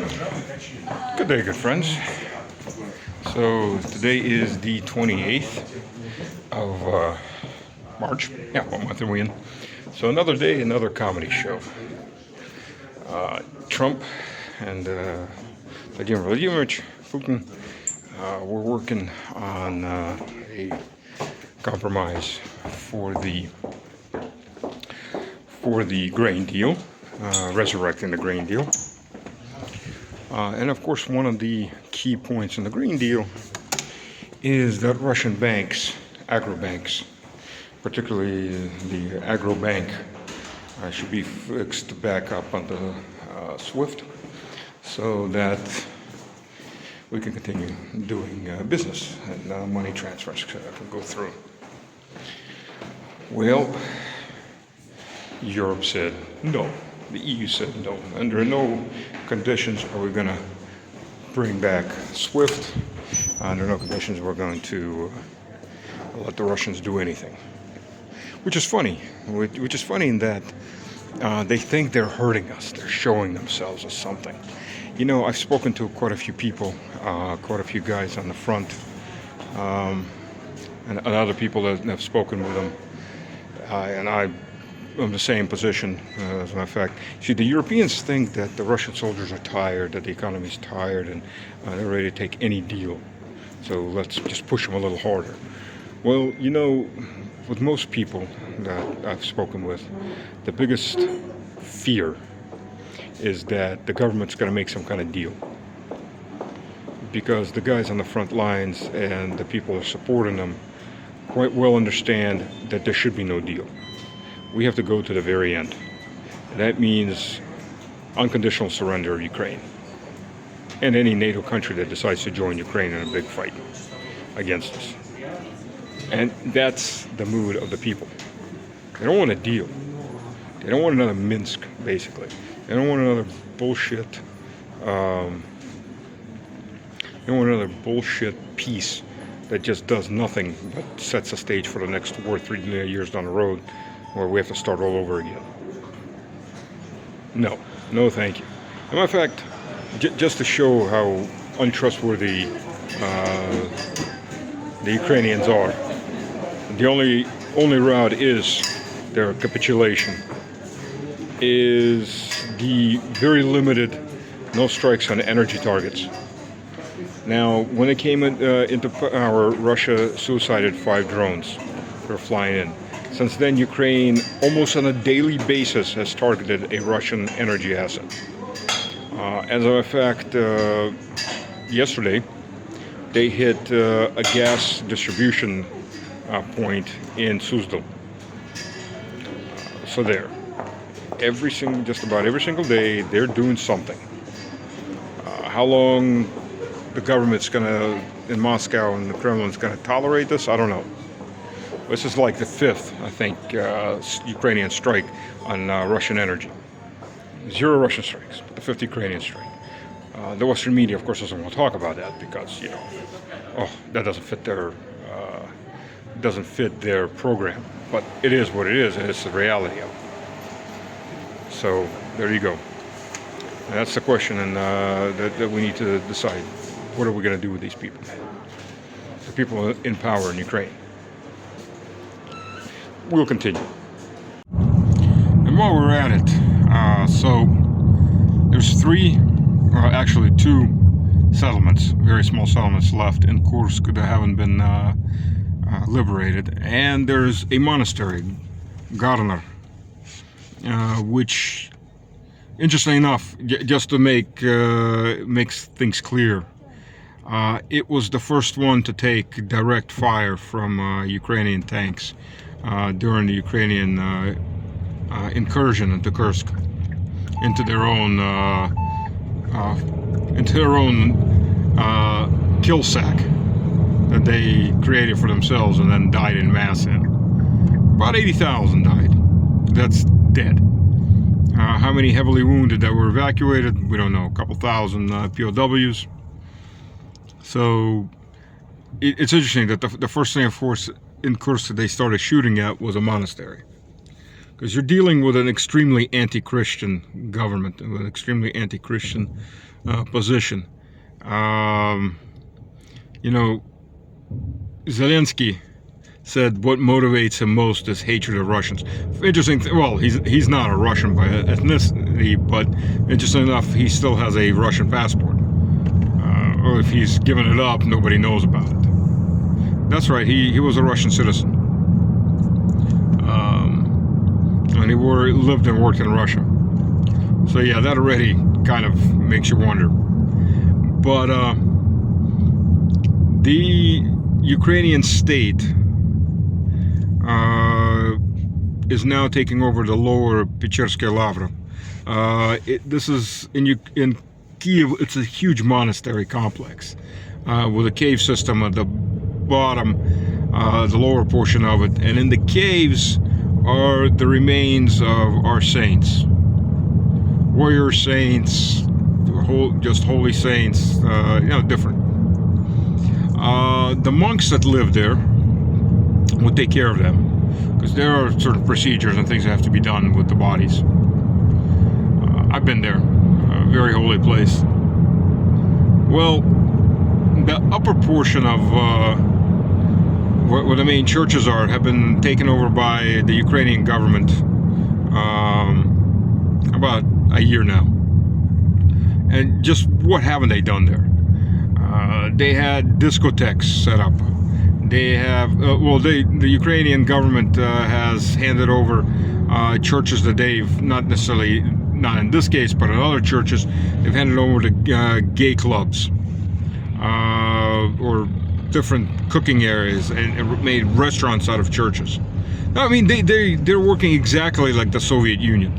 Good day, good friends. So today is the 28th of March. Yeah, what month are we in? So another day, another comedy show. Trump and Vladimir Vladimirovich Putin we're working on a compromise for the grain deal, resurrecting the grain deal. And of course, one of the key points in the Green Deal is that Russian banks, agro-banks, particularly the agro-bank, should be fixed back up onto SWIFT so that we can continue doing business and money transfers can go through. Well, Europe said no. The EU said no. Under no conditions are we going to bring back SWIFT. Under no conditions we're going to let the Russians do anything. Which is funny. Which is funny in that they think they're hurting us. They're showing themselves as something. You know, I've spoken to quite a few people, quite a few guys on the front, and other people that have spoken with them. And I'm in the same position, as a matter of fact. See, the Europeans think that the Russian soldiers are tired, that the economy is tired, and they're ready to take any deal. So let's just push them a little harder. Well, you know, with most people that I've spoken with, the biggest fear is that the government's going to make some kind of deal. Because the guys on the front lines and the people that are supporting them quite well understand that there should be no deal. We have to go to the very end. That means unconditional surrender of Ukraine and any NATO country that decides to join Ukraine in a big fight against us. And that's the mood of the people. They don't want a deal. They don't want another Minsk, basically. They don't want another bullshit. They don't want another bullshit peace that just does nothing but sets the stage for the next 2 or 3 years down the road, where we have to start all over again. No, thank you. As a matter of fact, just to show how untrustworthy the Ukrainians are, the only route is their capitulation, is the very limited no strikes on energy targets. Now, when they came into power, Russia suicided 5 drones that were flying in. Since then, Ukraine, almost on a daily basis, has targeted a Russian energy asset. As a matter of fact, yesterday, they hit a gas distribution point in Suzdal. So there. Just about every single day, they're doing something. How long the government's in Moscow and the Kremlin's going to tolerate this, I don't know. This is like the 5th, I think, Ukrainian strike on Russian energy. 0 Russian strikes, but the 5th Ukrainian strike. The Western media, of course, doesn't want to talk about that because, you know, that doesn't fit their program. But it is what it is, and it's the reality of it. So there you go. And that's the question, and that we need to decide. What are we going to do with these people? The people in power in Ukraine. We'll continue. And while we're at it, so there's 2 settlements, very small settlements left in Kursk that haven't been liberated, and there's a monastery, Garner, which, interestingly enough, just to make things clear, it was the first one to take direct fire from Ukrainian tanks during the Ukrainian incursion into Kursk, into their own kill sack that they created for themselves and then died in mass in. About 80,000 died. That's dead. How many heavily wounded that were evacuated, we don't know. A couple thousand POWs. So it's interesting that the first thing, of course, in Kursk they started shooting at was a monastery. because you're dealing with an extremely anti-Christian government, with an extremely anti-Christian position. You know, Zelensky said what motivates him most is hatred of Russians. Interesting. Well, he's not a Russian by ethnicity, but interesting enough, he still has a Russian passport. Or if he's given it up, nobody knows about it. That's right. He was a Russian citizen, and he lived and worked in Russia. So yeah, that already kind of makes you wonder. But the Ukrainian state is now taking over the lower Pecherskaya Lavra. This is in Kiev. It's a huge monastery complex with a cave system at the bottom, the lower portion of it, and in the caves are the remains of our saints, warrior saints, just holy saints, different. The monks that live there will take care of them, because there are certain procedures and things that have to be done with the bodies. I've been there, a very holy place. Well, the upper portion of where the main churches are have been taken over by the Ukrainian government about a year now. And just what haven't they done there? They had discotheques set up. They have, the Ukrainian government has handed over churches that they've not in this case, but in other churches, they've handed over to gay clubs or different cooking areas, and made restaurants out of churches. I mean, they're working exactly like the Soviet Union,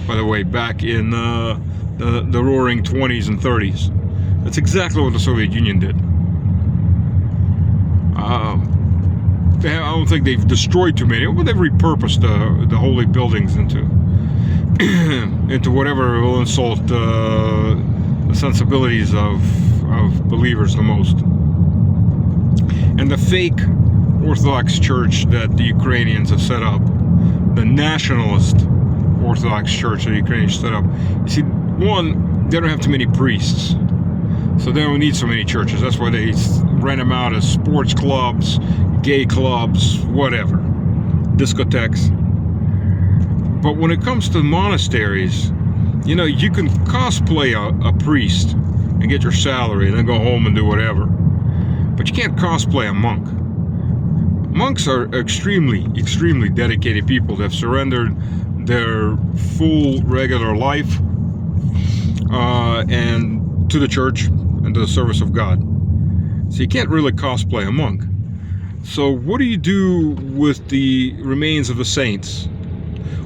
by the way, back in the roaring 20s and 30s. That's exactly what the Soviet Union did. I don't think they've destroyed too many, but they've repurposed the holy buildings into whatever will insult the sensibilities of believers the most. And the fake Orthodox Church that the Ukrainians have set up, the nationalist Orthodox Church that the Ukrainians set up, you see, one, they don't have too many priests, so they don't need so many churches. That's why they rent them out as sports clubs, gay clubs, whatever, discotheques. But when it comes to monasteries, you can cosplay a priest and get your salary and then go home and do whatever. But you can't cosplay a monk. Monks are extremely, extremely dedicated people that have surrendered their full regular life and to the church and to the service of God. So you can't really cosplay a monk. So what do you do with the remains of the saints?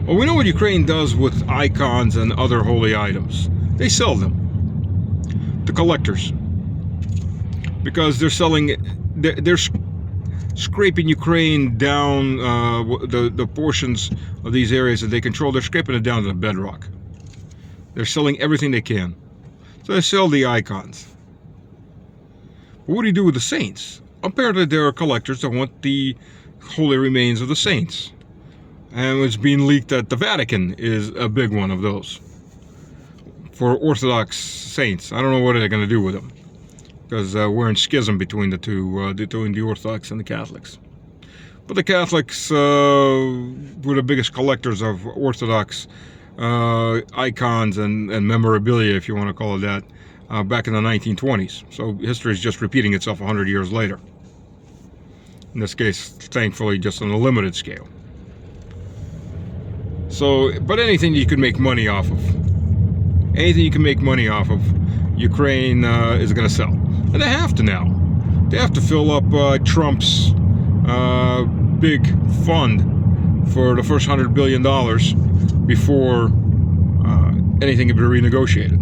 Well, we know what Ukraine does with icons and other holy items. They sell them to collectors, because they're scraping Ukraine down, the portions of these areas that they control. They're scraping it down to the bedrock. They're selling everything they can. So they sell the icons. But what do you do with the saints? Apparently there are collectors that want the holy remains of the saints. And it's being leaked that the Vatican is a big one of those for Orthodox saints. I don't know what they're going to do with them, because we're in schism between the two, between the Orthodox and the Catholics. But the Catholics were the biggest collectors of Orthodox icons and memorabilia, if you want to call it that, back in the 1920s. So history is just repeating itself 100 years later. In this case, thankfully, just on a limited scale. So, but anything you can make money off of, Ukraine is going to sell. And they have to now. They have to fill up Trump's big fund for the first $100 billion before anything can be renegotiated.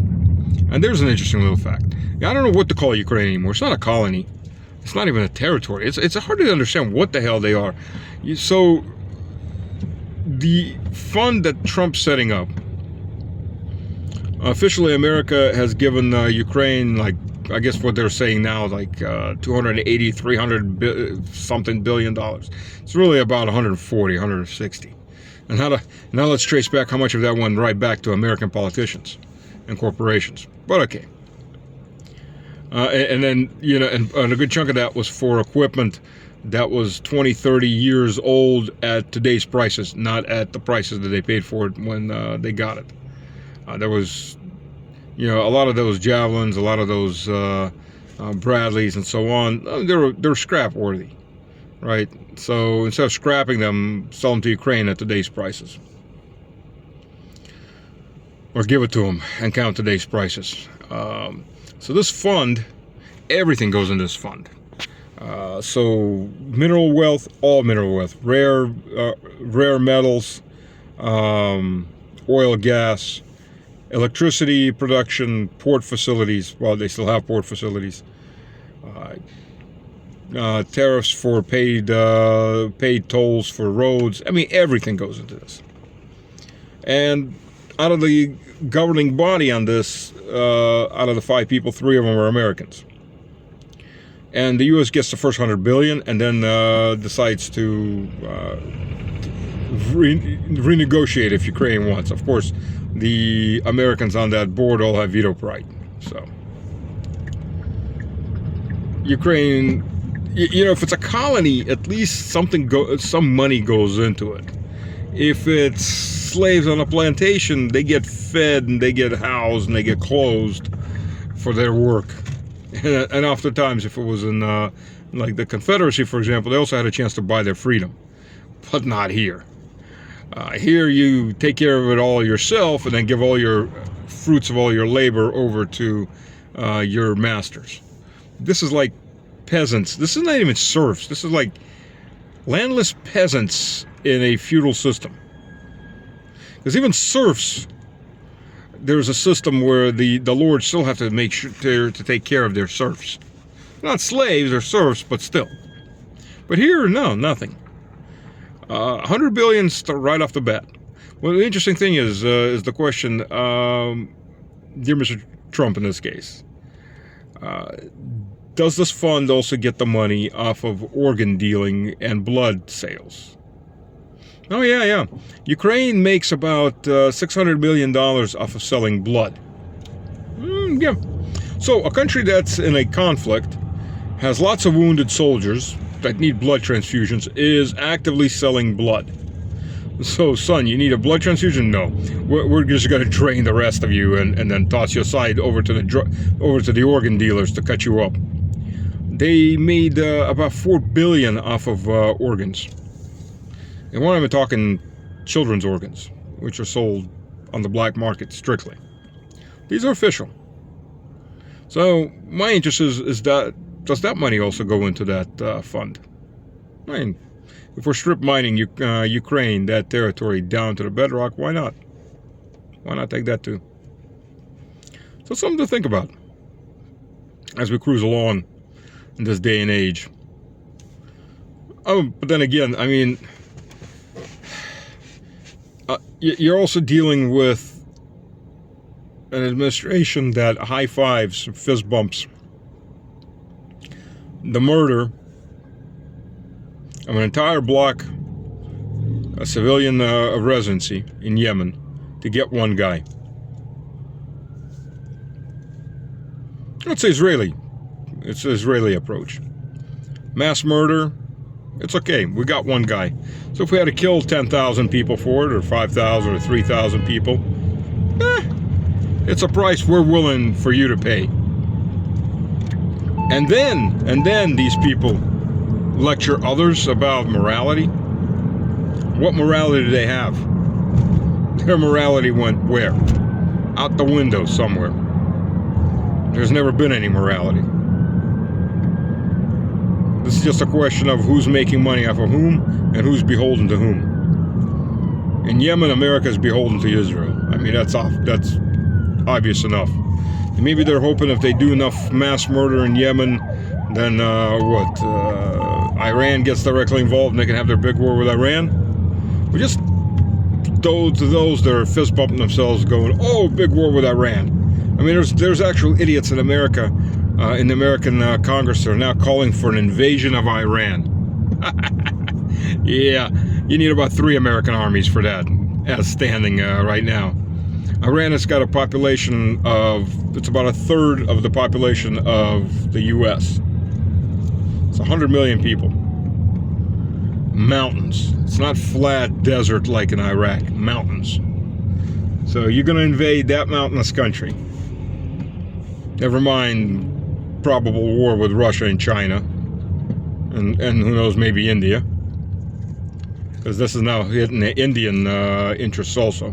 And there's an interesting little fact. I don't know what to call Ukraine anymore. It's not a colony. It's not even a territory. It's hard to understand what the hell they are. So the fund that Trump's setting up, officially America has given Ukraine, like, I guess what they're saying now, like 280, 300 something billion dollars. It's really about 140, 160. And now let's trace back how much of that went right back to American politicians and corporations. But okay. And then, and a good chunk of that was for equipment that was 20, 30 years old at today's prices, not at the prices that they paid for it when they got it. There was, a lot of those Javelins, a lot of those Bradleys and so on, they're scrap worthy, right? So instead of scrapping them, sell them to Ukraine at today's prices. Or give it to them and count today's prices. So this fund, everything goes in this fund. So mineral wealth, all mineral wealth, rare metals, oil, gas, electricity production, port facilities. Well, they still have port facilities. Tariffs for paid tolls for roads. I mean, everything goes into this. And out of the governing body on this, out of the 5 people, 3 of them are Americans. And the U.S. gets the first $100 billion, and then decides to renegotiate if Ukraine wants. Of course, the Americans on that board all have veto right. So Ukraine, if it's a colony, at least some money goes into it. If it's slaves on a plantation, they get fed and they get housed and they get clothed for their work. And oftentimes, if it was in like the Confederacy, for example, they also had a chance to buy their freedom, but not here. Here you take care of it all yourself and then give all your fruits of all your labor over to your masters. This is like peasants. This is not even serfs. This is like landless peasants in a feudal system. Because even serfs, there's a system where the lords still have to make sure to take care of their serfs. Not slaves or serfs, but still. But here, no, nothing. 100 billion right off the bat. Well, the interesting thing is the question, dear Mr. Trump in this case, does this fund also get the money off of organ dealing and blood sales? Oh, yeah. Ukraine makes about $600 million off of selling blood. Yeah. So a country that's in a conflict, has lots of wounded soldiers that need blood transfusions, is actively selling blood. So, son, you need a blood transfusion? No. We're just going to drain the rest of you and then toss you aside over to the organ dealers to cut you up. They made about $4 billion off of organs. And we're not even talking children's organs, which are sold on the black market strictly. These are official. So my interest is that, does that money also go into that fund? I mean, if we're strip mining Ukraine, that territory down to the bedrock, why not? Why not take that too? So something to think about as we cruise along in this day and age. Oh, but then again, I mean, you're also dealing with an administration that high fives, fist bumps the murder of an entire block, a civilian residency in Yemen, to get one guy. It's Israeli. It's an Israeli approach. Mass murder, it's okay. We got one guy. So if we had to kill 10,000 people for it, or 5,000 or 3,000 people, it's a price we're willing for you to pay. And then these people lecture others about morality. What morality do they have? Their morality went where? Out the window somewhere. There's never been any morality. This is just a question of who's making money off of whom and who's beholden to whom. In Yemen, America is beholden to Israel. I mean, that's obvious enough. And maybe they're hoping if they do enough mass murder in Yemen, then Iran gets directly involved and they can have their big war with Iran. We just to those that are fist bumping themselves going, oh, big war with Iran. I mean, there's actual idiots in America, in the American Congress, that are now calling for an invasion of Iran. Yeah, You need about 3 American armies for that, as standing right now. Iran has got a population of, it's about 1/3 of the population of the U.S. It's 100 million people. Mountains. It's not flat desert like in Iraq. Mountains. So you're going to invade that mountainous country. Never mind probable war with Russia and China. And who knows, maybe India. Because this is now hitting the Indian interests also.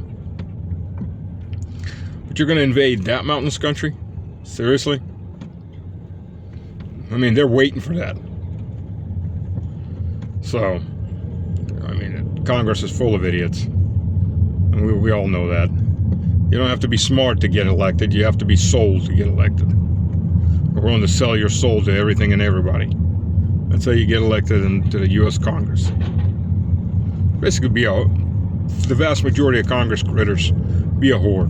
But you're going to invade that mountainous country? Seriously? I mean, they're waiting for that. So, I mean, Congress is full of idiots. And we all know that. You don't have to be smart to get elected. You have to be sold to get elected. We're willing to sell your soul to everything and everybody. That's how you get elected into the U.S. Congress. Basically, the vast majority of Congress critters, be a whore.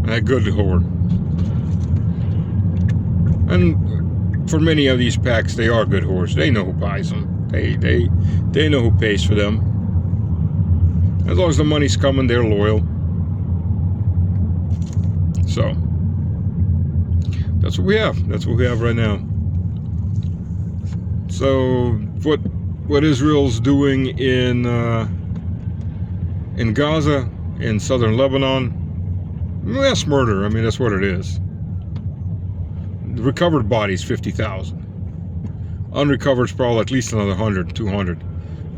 And a good whore. And for many of these PACs, they are good whores. They know who buys them. They know who pays for them. As long as the money's coming, they're loyal. So, that's what we have. That's what we have right now. So, what Israel's doing in Gaza, in southern Lebanon, mass murder. I mean, that's what it is. The recovered bodies, 50,000. Unrecovered is probably at least another 100, 200.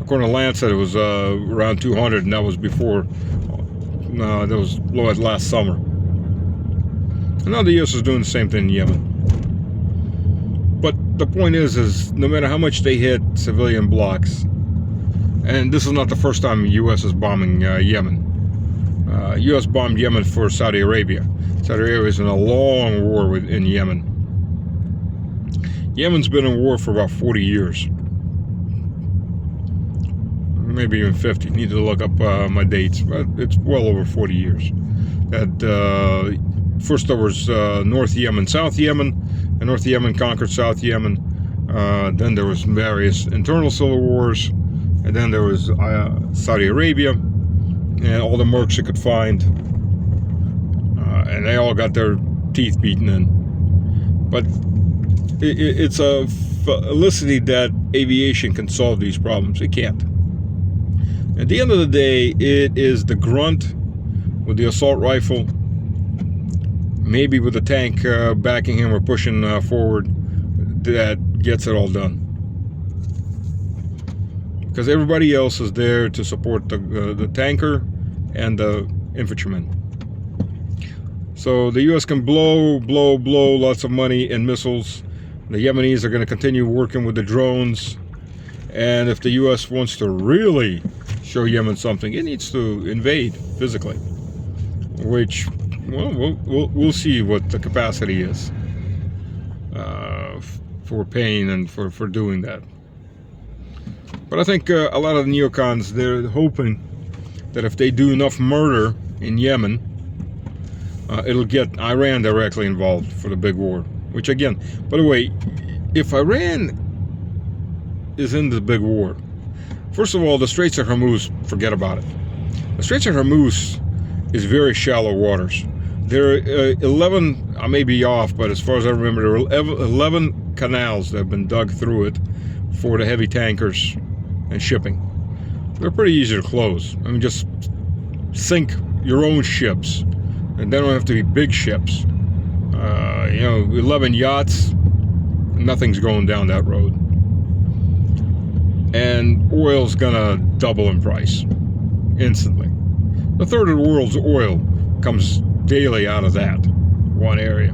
According to Lancet, it was around 200, and that was before. That was low at last summer. And now the U.S. is doing the same thing in Yemen. But the point is no matter how much they hit civilian blocks, and this is not the first time the U.S. is bombing Yemen. U.S. bombed Yemen for Saudi Arabia. Saudi Arabia is in a long war in Yemen. Yemen's been in war for about 40 years. Maybe even 50. Need to look up my dates, but it's well over 40 years. First there was North Yemen, South Yemen, and North Yemen conquered South Yemen. Then there was various internal civil wars, and then there was Saudi Arabia, and all the mercs you could find, and they all got their teeth beaten in. But it's a felicity that aviation can solve these problems. It can't. At the end of the day, it is the grunt with the assault rifle, maybe with the tank backing him or pushing forward, that gets it all done. Because everybody else is there to support the tanker and the infantrymen. So the U.S. can blow lots of money in missiles. The Yemenis are going to continue working with the drones. And if the U.S. wants to really show Yemen something, it needs to invade physically. Which, well, we'll see what the capacity is for paying and for doing that. But I think a lot of the neocons, they're hoping that if they do enough murder in Yemen, it'll get Iran directly involved for the big war. Which again, by the way, if Iran is in the big war, first of all, the Straits of Hormuz, forget about it. The Straits of Hormuz is very shallow waters. There are 11, I may be off, but as far as I remember, there are 11 canals that have been dug through it for the heavy tankers and shipping. They're pretty easy to close. I mean, just sink your own ships, and they don't have to be big ships. 11 yachts, nothing's going down that road. And oil's gonna double in price instantly. A third of the world's oil comes daily out of that one area.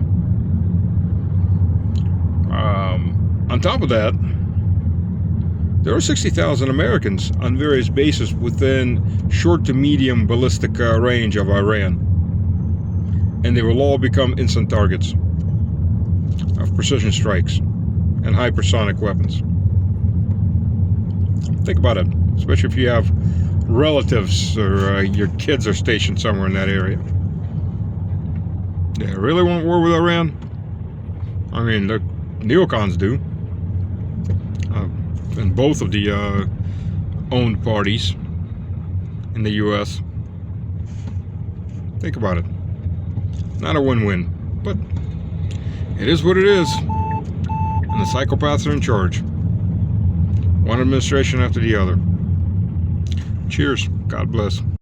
On top of that, there are 60,000 Americans on various bases within short to medium ballistic range of Iran. And they will all become instant targets of precision strikes and hypersonic weapons. Think about it, especially if you have relatives or your kids are stationed somewhere in that area. They really want war with Iran? I mean, the neocons do. And both of the owned parties in the US. Think about it. Not a win-win, but it is what it is. And the psychopaths are in charge. One administration after the other. Cheers. God bless.